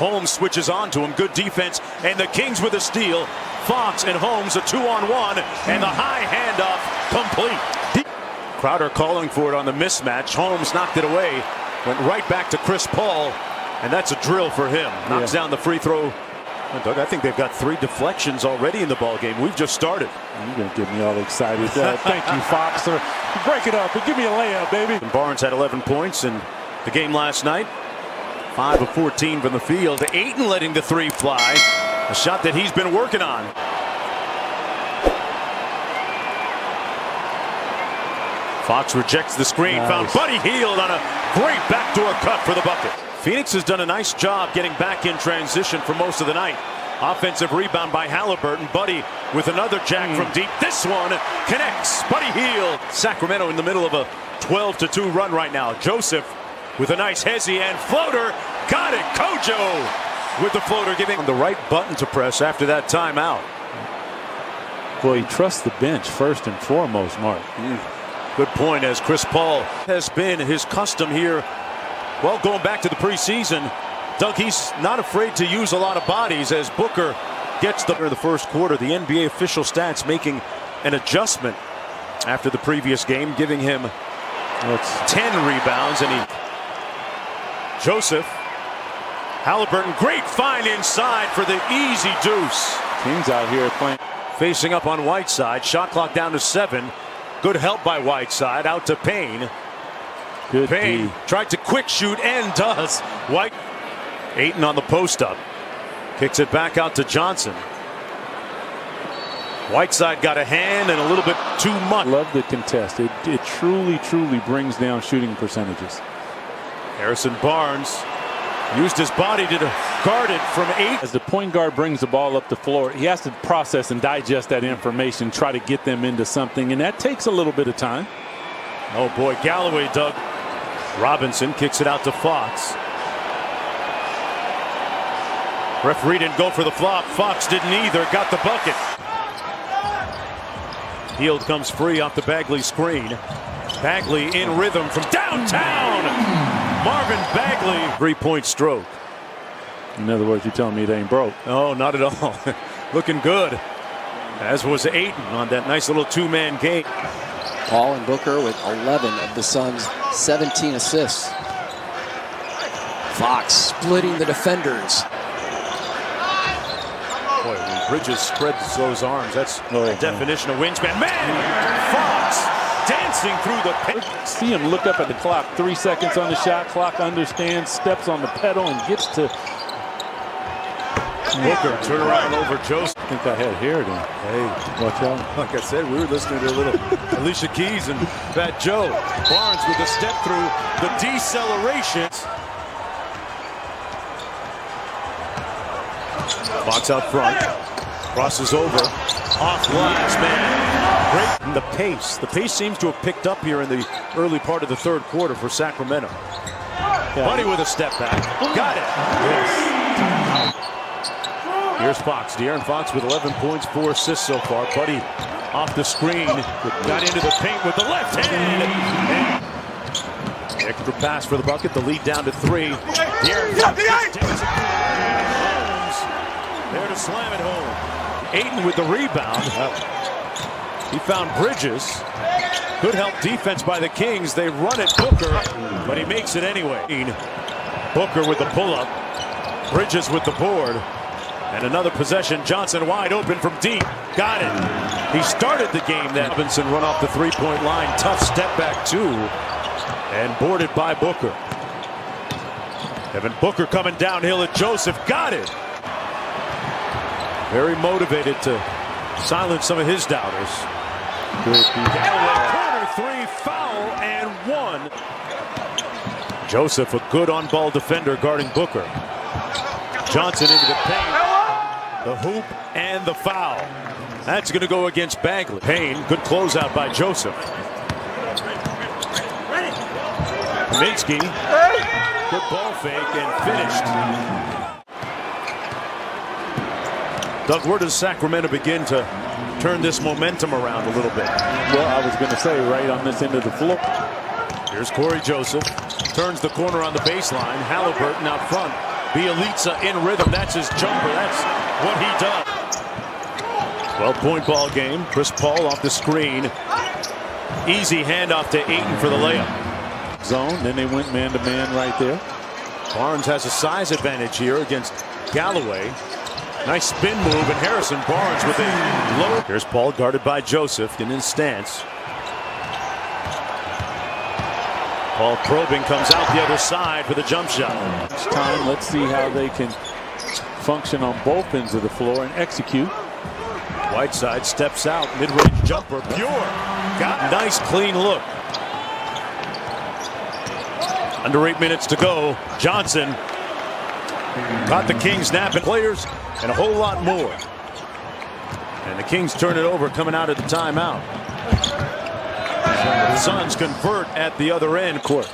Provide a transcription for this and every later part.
Holmes switches on to him. Good defense. And the Kings with a steal. Fox and Holmes a 2-on-1. And the high handoff complete. Crowder calling for it on the mismatch. Holmes knocked it away. Went right back to Chris Paul. And that's a drill for him. Knocks down the free throw. Well, Doug, I think they've got 3 deflections already in the ball game. We've just started. You're going to get me all excited. Thank you, Fox. Break it up and give me a layup, baby. And Barnes had 11 points in the game last night. 5 of 14 from the field. Ayton letting the 3 fly. A shot that he's been working on. Fox rejects the screen. Nice. Found Buddy Hield on a great backdoor cut for the bucket. Phoenix has done a nice job getting back in transition for most of the night. Offensive rebound by Halliburton. Buddy with another jack from deep. This one connects. Buddy Hield. Sacramento in the middle of a 12-2 run right now. Joseph with a nice hezzy and floater. Got it. Kojo with the floater, giving the right button to press after that timeout. Boy, he trusts the bench first and foremost, Mark. Good point, as Chris Paul has been his custom here. Well, going back to the preseason, Doug, he's not afraid to use a lot of bodies as Booker gets the first quarter. The NBA official stats making an adjustment after the previous game, giving him 10 rebounds. And Joseph, Halliburton, great find inside for the easy deuce. Kings out here playing. Facing up on Whiteside, shot clock down to 7. Good help by Whiteside, out to Payne. Good Payne D. tried to quick shoot and does. White. Ayton on the post up. Kicks it back out to Johnson. Whiteside got a hand and a little bit too much. Love the contest. It truly brings down shooting percentages. Harrison Barnes used his body to guard it from 8. As the point guard brings the ball up the floor, he has to process and digest that information, try to get them into something, and that takes a little bit of time. Oh boy, Galloway, Doug. Robinson kicks it out to Fox. Referee didn't go for the flop. Fox didn't either. Got the bucket. Hield comes free off the Bagley screen. Bagley in rhythm from downtown. Marvin Bagley. 3-point stroke. In other words, you're telling me it ain't broke. Oh, not at all. Looking good. As was Ayton on that nice little 2-man game. Paul and Booker with 11 of the Suns' 17 assists. Fox splitting the defenders. Boy, when Bridges spreads those arms, that's a definition of wingspan. Man, Fox dancing through the paint. See him look up at the clock. 3 seconds on the shot clock. Understands, steps on the pedal, and gets to Booker. Turn around over Joseph. I think I had hair then. Hey, watch out. like I said, we were listening to a little Alicia Keys and Fat Joe. Barnes with a step through the deceleration. Fox out front. Crosses over. Off glass, man. Great. And the pace. The pace seems to have picked up here in the early part of the third quarter for Sacramento. Buddy with a step back. Got it. Yes. Here's Fox. De'Aaron Fox with 11 points, 4 assists so far. Buddy off the screen. Got into the paint with the left hand. And extra pass for the bucket. The lead down to 3. De'Aaron Fox there to slam it home. Ayton with the rebound. He found Bridges. Good help defense by the Kings. They run it Booker, but he makes it anyway. Booker with the pull-up. Bridges with the board. And another possession. Johnson wide open from deep. Got it. He started the game. That Robinson run off the 3-point line. Tough step back too. And boarded by Booker. Devin Booker coming downhill at Joseph. Got it. Very motivated to silence some of his doubters. Corner 3, foul and 1. Joseph, a good on-ball defender guarding Booker. Johnson into the paint. The hoop and the foul. That's going to go against Bagley. Payne, good closeout by Joseph. Kaminsky, good ball fake and finished. Doug, where does Sacramento begin to turn this momentum around a little bit? Well, I was going to say right on this end of the floor. Here's Corey Joseph. Turns the corner on the baseline. Halliburton out front. Bielitsa in rhythm. That's his jumper. That's what he does. 12-point ball game. Chris Paul off the screen. Easy handoff to Ayton for the layup. Zone. Then they went man-to-man right there. Barnes has a size advantage here against Galloway. Nice spin move, and Harrison Barnes with a low. Here's Paul guarded by Joseph in his stance. Paul probing, comes out the other side for the jump shot. Time. Let's see how they can function on both ends of the floor and execute. Whiteside steps out, mid-range jumper, pure. Got nice clean look. Under 8 minutes to go. Johnson caught the Kings napping. Players and a whole lot more. And the Kings turn it over coming out of the timeout. The Suns convert at the other end court.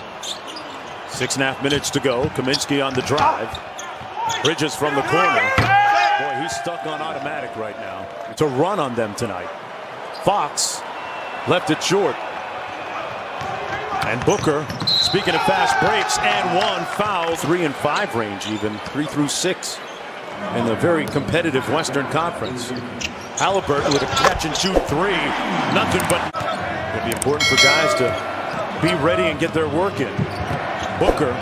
6.5 minutes to go. Kaminsky on the drive. Bridges from the corner. Boy, he's stuck on automatic right now. It's a run on them tonight. Fox left it short. And Booker, speaking of fast breaks, and one foul. 3 and 5 range even. 3 through 6 in the very competitive Western Conference. Halliburton with a catch and shoot 3. Nothing but. It'll be important for guys to be ready and get their work in. Booker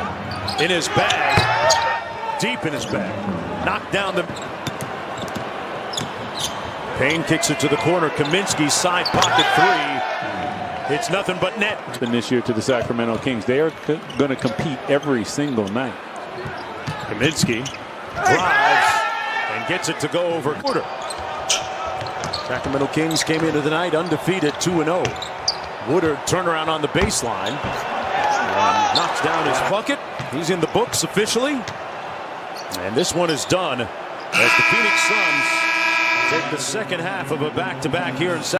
in his bag. Deep in his bag. Knocked down the. Payne kicks it to the corner. Kaminsky side pocket 3. It's nothing but net. This year to the Sacramento Kings. They are going to compete every single night. Kaminsky drives and gets it to go over quarter. Sacramento Kings came into the night undefeated 2-0. Woodard turnaround on the baseline. And knocks down his bucket. He's in the books officially. And this one is done as the Phoenix Suns take the second half of a back-to-back here in